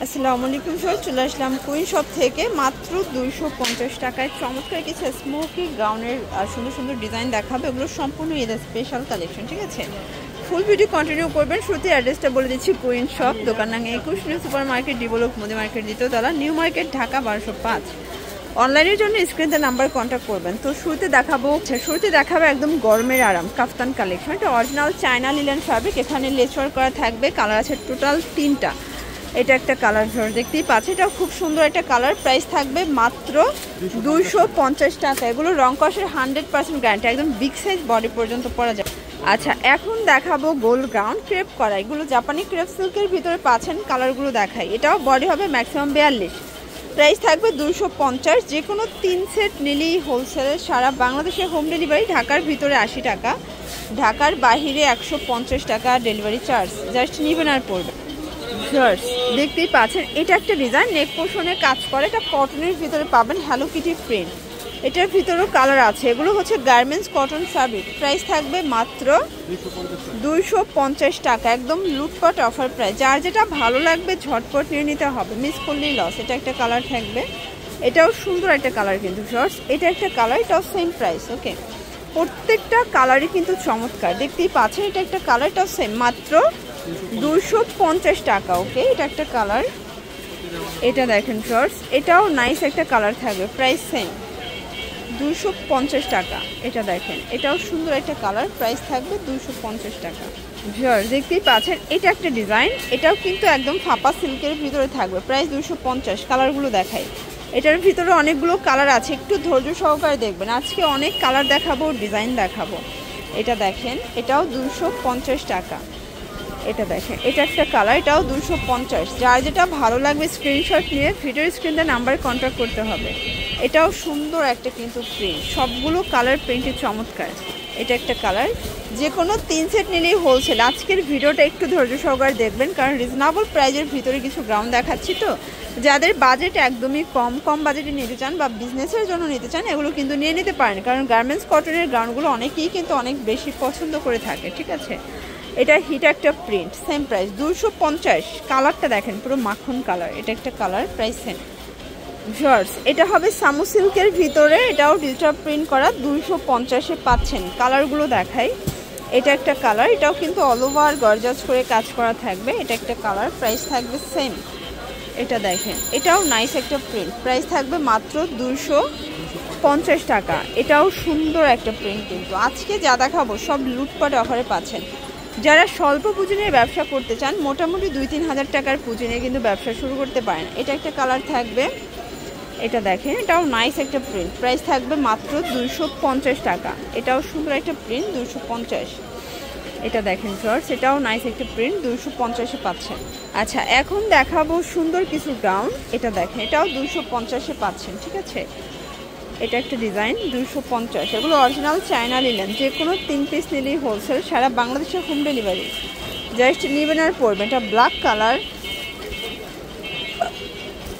আসসালামু আলাইকুম স্যার, চলে আসলাম কুইন শপ থেকে মাত্র 250 টাকায় চমৎকার কিছু স্মোকি গাউনের সুন্দর সুন্দর ডিজাইন দেখাবে। এগুলো সম্পূর্ণ ঈদের স্পেশাল কালেকশন, ঠিক আছে? ফুল ভিডিও কন্টিনিউ করবেন। শুরুতে অ্যাড্রেসটা বলে দিচ্ছি, কুইন শপ, দোকান নাম 21 new super market, develop Modi market, দ্বিতীয় তলা, নিউ মার্কেট, ঢাকা 1205। অনলাইনের জন্য স্ক্রিনে নাম্বার কন্ট্যাক্ট করবেন। তো শুরুতে দেখাবো একদম গরমের আরাম কাফতান কালেকশন। এটা অরিজিনাল চায়না লিলেন ফ্যাব্রিক, এখানে লেসওয়ার্ক করা থাকবে। কালার আছে টোটাল 3টা। এটা একটা কালার ঝড় দেখতেই পাচ্ছি, এটাও খুব সুন্দর একটা কালার। প্রাইস থাকবে মাত্র 250 টাকা। এগুলো রং কষের 100% গ্যারান্টি, একদম বিগ সাইজ বডি পর্যন্ত পরা যায়। আচ্ছা, এখন দেখাবো গোল্ড গ্রাউন্ড ক্রেপ করা। এগুলো জাপানি ক্রেপ সিল্কের ভিতরে পাচ্ছেন। কালারগুলো দেখাই। এটাও বডি হবে ম্যাক্সিমাম 42। প্রাইস থাকবে 250। যে কোনো 3 সেট নিলেই হোলসেলে সারা বাংলাদেশে হোম ডেলিভারি। ঢাকার ভিতরে 80 টাকা, ঢাকার বাহিরে 150 টাকা ডেলিভারি চার্জ। জাস্ট নিবেন আর পড়বেন। দেখতেই পাচ্ছেন, এটা একটা ডিজাইন নেক পোর্শনে কাজ করে। এটা কটনের ভিতরে পাবেন, হ্যালো কিটি প্রিন্ট। এটার ভিতরেও কালার আছে। এগুলো হচ্ছে গার্মেন্টস কটন ফ্যাব্রিক। প্রাইস থাকবে মাত্র 250 টাকা, একদম লুটপাট অফার প্রাইস। যার যেটা ভালো লাগবে ঝটপট নিয়ে নিতে হবে, মিস করলেই লস। এটা একটা কালার থাকবে, এটাও সুন্দর একটা কালার কিন্তু শর্টস। এটা একটা কালার, এটাও সেম প্রাইস। ওকে, প্রত্যেকটা কালারই কিন্তু চমৎকার। দেখতেই পাচ্ছেন, এটা একটা কালার, এটাও সেম, মাত্র 250 টাকা। ওকে, এটা একটা কালার, এটা দেখেন শর্টস, এটাও নাইস একটা কালার থাকবে। প্রাইস সেম, 250 টাকা। এটা দেখেন, এটাও সুন্দর একটা কালার। প্রাইস থাকবে 250 টাকা। দেখতেই পাচ্ছেন, এটা একটা ডিজাইন, এটাও কিন্তু একদম ফাপা সিল্কের ভিতরে থাকবে। প্রাইস 250। কালারগুলো দেখাই। এটার ভিতরে অনেকগুলো কালার আছে, একটু ধৈর্য সহকারে দেখবেন। আজকে অনেক কালার দেখাবো, ডিজাইন দেখাবো। এটা দেখেন, এটাও 250 টাকা। এটা দেখেন, এটা একটা কালার, এটাও 250। যার যেটা ভালো লাগবে স্ক্রিনশট নিয়ে ভিডিওর স্ক্রিনে নাম্বারে কন্ট্যাক্ট করতে হবে। এটাও সুন্দর একটা কিন্তু প্রিন্ট, সবগুলো কালার প্রিন্টের চমৎকার। এটা একটা কালার। যে কোনো 3 সেট নিলেই হোলসেল। আজকের ভিডিওটা একটু ধৈর্য সহকারে দেখবেন, কারণ রিজনেবল প্রাইজের ভিতরে কিছু গ্রাউন্ড দেখাচ্ছি। তো যাদের বাজেট একদমই কম বাজেটে নিতে চান বা বিজনেসের জন্য নিতে চান, এগুলো কিন্তু নিয়ে নিতে পারেন, কারণ গার্মেন্টস কটনের গ্রাউন্ডগুলো অনেকেই কিন্তু অনেক বেশি পছন্দ করে থাকে, ঠিক আছে? এটা হিট একটা প্রিন্ট, সেম প্রাইস 250। কালারটা দেখেন, পুরো মাখন কালার। এটা একটা কালার, প্রাইস সেম। এটা হবে সামু সিল্কের ভিতরে, এটাও ডিজিটাল প্রিন্ট করা। 250-এ পাচ্ছেন। কালারগুলো দেখাই। এটা একটা কালার, এটাও কিন্তু অল ওভার গর্জাস করে কাজ করা থাকবে। এটা একটা কালার, প্রাইস থাকবে সেম। এটা দেখেন, এটাও নাইস একটা প্রিন্ট। প্রাইস থাকবে মাত্র 250 টাকা। এটাও সুন্দর একটা প্রিন্ট কিন্তু। আজকে যা দেখাবো সব লুটপাট অফারে পাচ্ছেন। যারা স্বল্প পুঁজি নিয়ে ব্যবসা করতে চান, মোটামুটি 2-3 হাজার টাকার পুঁজি নিয়ে কিন্তু ব্যবসা শুরু করতে পারেন। এটা একটা কালার থাকবে। এটা দেখেন, এটাও নাইস একটা প্রিন্ট। প্রাইস থাকবে মাত্র 250 টাকা। এটাও সুন্দর একটা প্রিন্ট, 250। এটা দেখেন শর্টস, এটাও নাইস একটা প্রিন্ট, 250-এ পাচ্ছেন। আচ্ছা, এখন দেখাবো সুন্দর কিছু গাউন। এটা দেখেন, এটাও 250-এ পাচ্ছেন, ঠিক আছে? এটা একটা ডিজাইন, 250। এগুলো অরিজিনাল চায়না লিলেন। যে কোনো 3 পিস নিলেই হোলসেল, সারা বাংলাদেশে হোম ডেলিভারি। জাস্ট নিবেন আর পরবেন। এটা ব্ল্যাক কালার,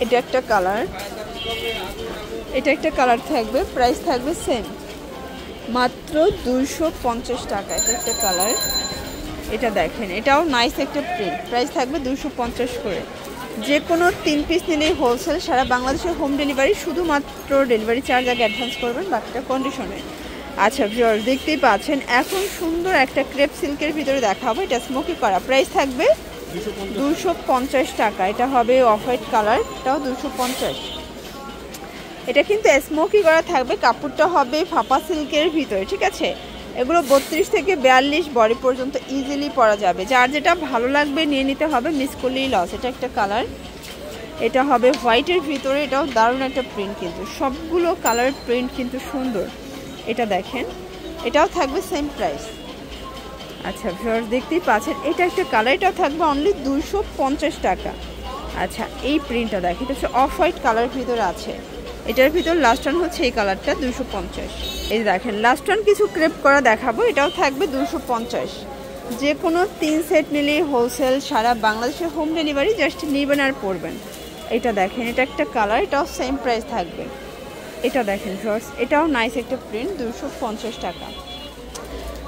এটা একটা কালার, এটা একটা কালার থাকবে। প্রাইস থাকবে সেম, মাত্র 250 টাকা। এটা একটা কালার, এটা দেখেন, এটাও নাইস একটা প্রিন্ট। প্রাইস থাকবে 250 করে। যে কোনো 3 পিস নিলেই হোলসেল, সারা বাংলাদেশে হোম ডেলিভারি। শুধুমাত্র ডেলিভারি চার্জ আগে অ্যাডভান্স করবেন, বাকিটা কন্ডিশনে। আচ্ছা ভিউয়ার্স, দেখতেই পাচ্ছেন, এখন সুন্দর একটা ক্রেপ সিল্কের ভিতরে দেখাবো। এটা স্মোকি করা। প্রাইস থাকবে 250 টাকা। এটা হবে অফ হোয়াইট কালার, এটাও 250। এটা কিন্তু স্মোকি করা থাকবে। কাপড়টা হবে ফাপা সিল্কের ভিতরে, ঠিক আছে? এগুলো 32 থেকে 42 বডি পর্যন্ত ইজিলি পরা যাবে। যার যেটা ভালো লাগবে নিয়ে নিতে হবে, মিস করলেই লস। এটা একটা কালার, এটা হবে হোয়াইটের ভিতরে। এটাও দারুণ একটা প্রিন্ট কিন্তু, সবগুলো কালার প্রিন্ট কিন্তু সুন্দর। এটা দেখেন, এটাও থাকবে সেম প্রাইস। আচ্ছা ভিউয়ার্স, দেখতেই পাচ্ছেন, এটা একটা কালার, এটাও থাকবে অনলি 250 টাকা। আচ্ছা, এই প্রিন্টটা দেখেন, এটা হচ্ছে অফ হোয়াইট কালার ভিতরে আছে। এটার ভিতর লাস্ট ওয়ান হচ্ছে এই কালারটা, 250। এই দেখেন, লাস্ট ওয়ান কিছু ক্রেপ করা দেখাবো। এটাও থাকবে 250। যে কোনো 3 সেট নিলেই হোলসেল, সারা বাংলাদেশে হোম ডেলিভারি। জাস্ট নিবেন আর পরবেন। এটা দেখেন, এটা একটা কালার, এটাও সেম প্রাইস থাকবে। এটা দেখেন শর্টস, এটাও নাইস একটা প্রিন্ট, 250 টাকা।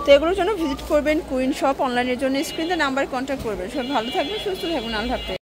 তো এগুলোর জন্য ভিজিট করবেন কুইন শপ। অনলাইনের জন্য স্ক্রিনে নাম্বার কন্ট্যাক্ট করবেন। সবাই ভালো থাকবেন, সুস্থ থাকবেন। আল্লাহ হাফেজ।